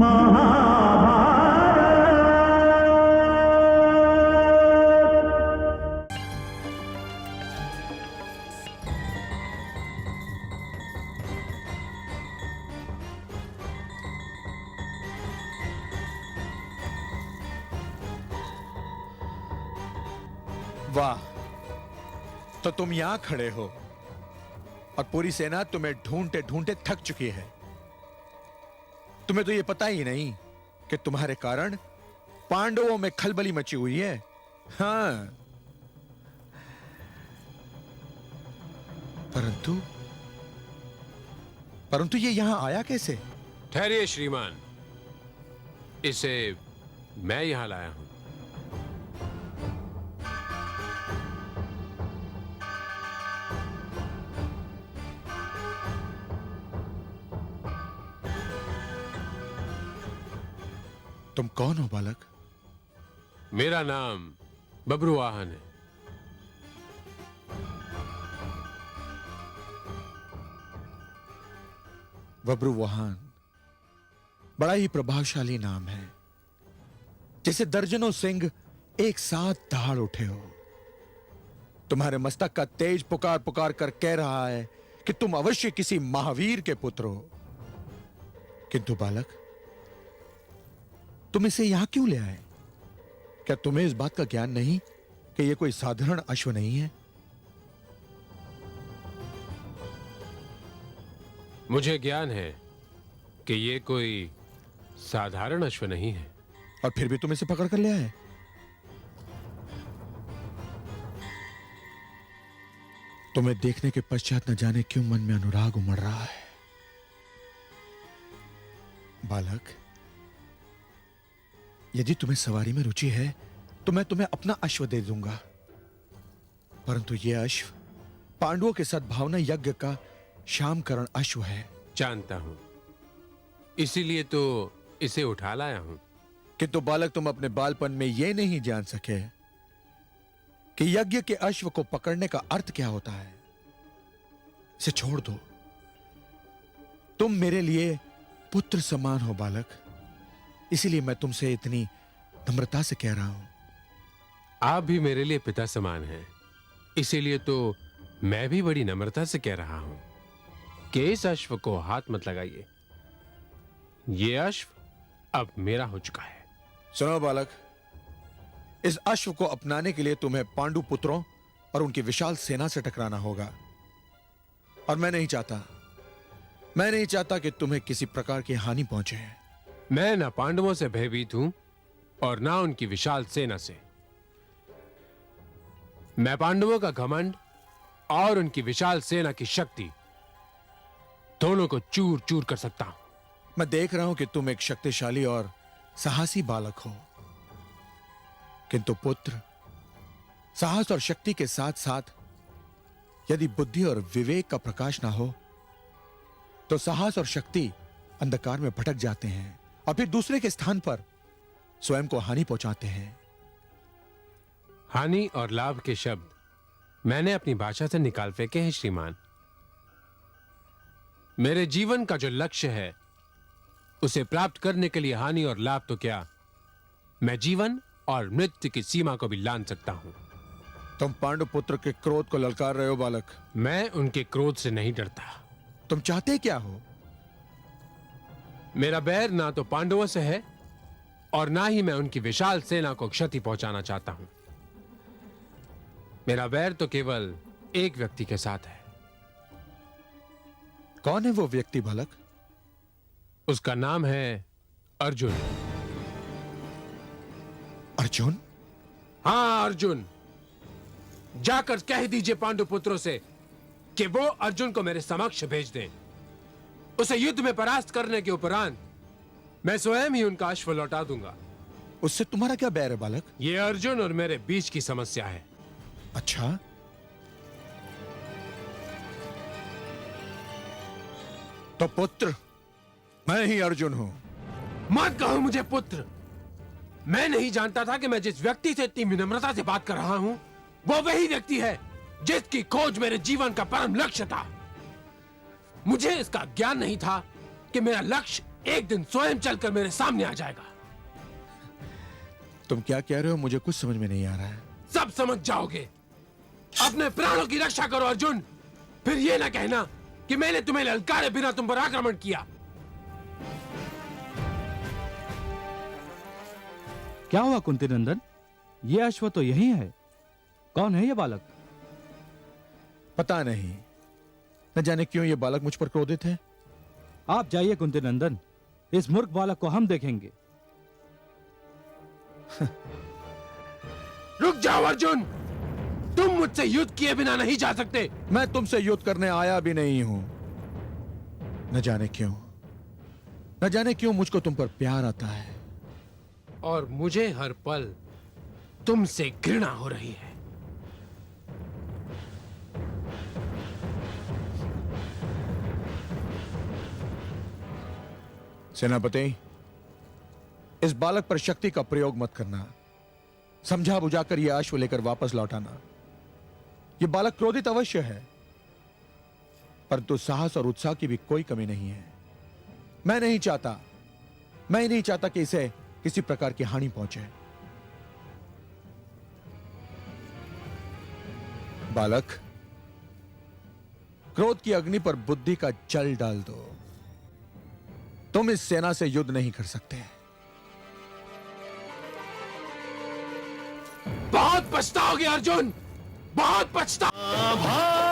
वाह, तो तुम यहां खड़े हो और पूरी सेना तुम्हें ढूंढते ढूंढते थक चुकी है। तुम्हें तो यह पता ही नहीं कि तुम्हारे कारण पांडवों में खलबली मची हुई है। हाँ, परंतु ये यहां आया कैसे? ठहरिए श्रीमान, इसे मैं यहां लाया हूं। तुम कौन हो बालक? मेरा नाम बब्रुवाहन है। बब्रुवाहन बड़ा ही प्रभावशाली नाम है, जैसे दर्जनों सिंह एक साथ दहाड़ उठे हो। तुम्हारे मस्तक का तेज पुकार पुकार कर कह रहा है कि तुम अवश्य किसी महावीर के पुत्र हो। किंतु बालक, तुम इसे यहां क्यों ले आए? क्या तुम्हें इस बात का ज्ञान नहीं कि यह कोई साधारण अश्व नहीं है? मुझे ज्ञान है कि यह कोई साधारण अश्व नहीं है। और फिर भी तुम इसे पकड़ कर ले आए? तुम्हें देखने के पश्चात न जाने क्यों मन में अनुराग उमड़ रहा है। बालक, यदि तुम्हें सवारी में रुचि है तो मैं तुम्हें अपना अश्व दे दूंगा, परंतु यह अश्व पांडवों के सद्भावना यज्ञ का शामकरण अश्व है। जानता हूं, इसीलिए तो इसे उठा लाया हूं। किंतु बालक, तुम अपने बालपन में यह नहीं जान सके कि यज्ञ के अश्व को पकड़ने का अर्थ क्या होता है। इसे छोड़ दो। तुम मेरे लिए पुत्र समान हो बालक, इसीलिए मैं तुमसे इतनी नम्रता से कह रहा हूं। आप भी मेरे लिए पिता समान हैं, इसीलिए तो मैं भी बड़ी नम्रता से कह रहा हूं कि इस अश्व को हाथ मत लगाइए। यह अश्व अब मेरा हो चुका है। सुनो बालक, इस अश्व को अपनाने के लिए तुम्हें पांडु पुत्रों और उनकी विशाल सेना से टकराना होगा। और मैं नहीं चाहता कि तुम्हें किसी प्रकार की हानि पहुंचे। मैं ना पांडवों से भयभीत हूं और ना उनकी विशाल सेना से। मैं पांडवों का घमंड और उनकी विशाल सेना की शक्ति दोनों को चूर चूर कर सकता हूं। मैं देख रहा हूं कि तुम एक शक्तिशाली और साहसी बालक हो, किंतु पुत्र, साहस और शक्ति के साथ साथ यदि बुद्धि और विवेक का प्रकाश ना हो तो साहस और शक्ति अंधकार में भटक जाते हैं और फिर दूसरे के स्थान पर स्वयं को हानि पहुंचाते हैं। हानि और लाभ के शब्द मैंने अपनी भाषा से निकाल फेंके हैं श्रीमान। मेरे जीवन का जो लक्ष्य है उसे प्राप्त करने के लिए हानि और लाभ तो क्या, मैं जीवन और मृत्यु की सीमा को भी लांघ सकता हूं। तुम पांडु पुत्र के क्रोध को ललकार रहे हो बालक। मैं उनके क्रोध से नहीं डरता। तुम चाहते क्या हो? मेरा बैर ना तो पांडवों से है और ना ही मैं उनकी विशाल सेना को क्षति पहुंचाना चाहता हूं। मेरा बैर तो केवल एक व्यक्ति के साथ है। कौन है वो व्यक्ति बालक? उसका नाम है अर्जुन। अर्जुन? हां, अर्जुन। जाकर कह दीजिए पांडु पुत्रों से कि वो अर्जुन को मेरे समक्ष भेज दें। उसे युद्ध में परास्त करने के उपरांत मैं स्वयं ही उनका अश्व लौटा दूंगा। उससे तुम्हारा क्या बैर है बालक? ये अर्जुन और मेरे बीच की समस्या है। अच्छा, तो पुत्र, मैं ही अर्जुन हूं। मत कहो मुझे पुत्र। मैं नहीं जानता था कि मैं जिस व्यक्ति से इतनी विनम्रता से बात कर रहा हूं वो वही व्यक्ति है जिसकी खोज मेरे जीवन का परम लक्ष्य था। मुझे इसका ज्ञान नहीं था कि मेरा लक्ष्य एक दिन स्वयं चलकर मेरे सामने आ जाएगा। तुम क्या कह रहे हो? मुझे कुछ समझ में नहीं आ रहा है। सब समझ जाओगे। अपने प्राणों की रक्षा करो अर्जुन। फिर ये ना कहना कि मैंने तुम्हें ललकारे बिना तुम पर आक्रमण किया। क्या हुआ कुंती नंदन? ये अश्व तो यही है। कौन है ये बालक? पता नहीं, न जाने क्यों ये बालक मुझ पर क्रोधित है। आप जाइए कुंती नंदन, इस मूर्ख बालक को हम देखेंगे। रुक जाओ अर्जुन, तुम मुझसे युद्ध किए बिना नहीं जा सकते। मैं तुमसे युद्ध करने आया भी नहीं हूं। न जाने क्यों मुझको तुम पर प्यार आता है। और मुझे हर पल तुमसे घृणा हो रही है। सेनापति, इस बालक पर शक्ति का प्रयोग मत करना। समझा बुझाकर यह अश्व लेकर वापस लौटाना। यह बालक क्रोधित अवश्य है, परंतु साहस और उत्साह की भी कोई कमी नहीं है। मैं नहीं चाहता कि इसे किसी प्रकार की हानि पहुंचे। बालक, क्रोध की अग्नि पर बुद्धि का जल डाल दो। तुम इस सेना से युद्ध नहीं कर सकते। बहुत पछताओगे अर्जुन, बहुत पछताओगे।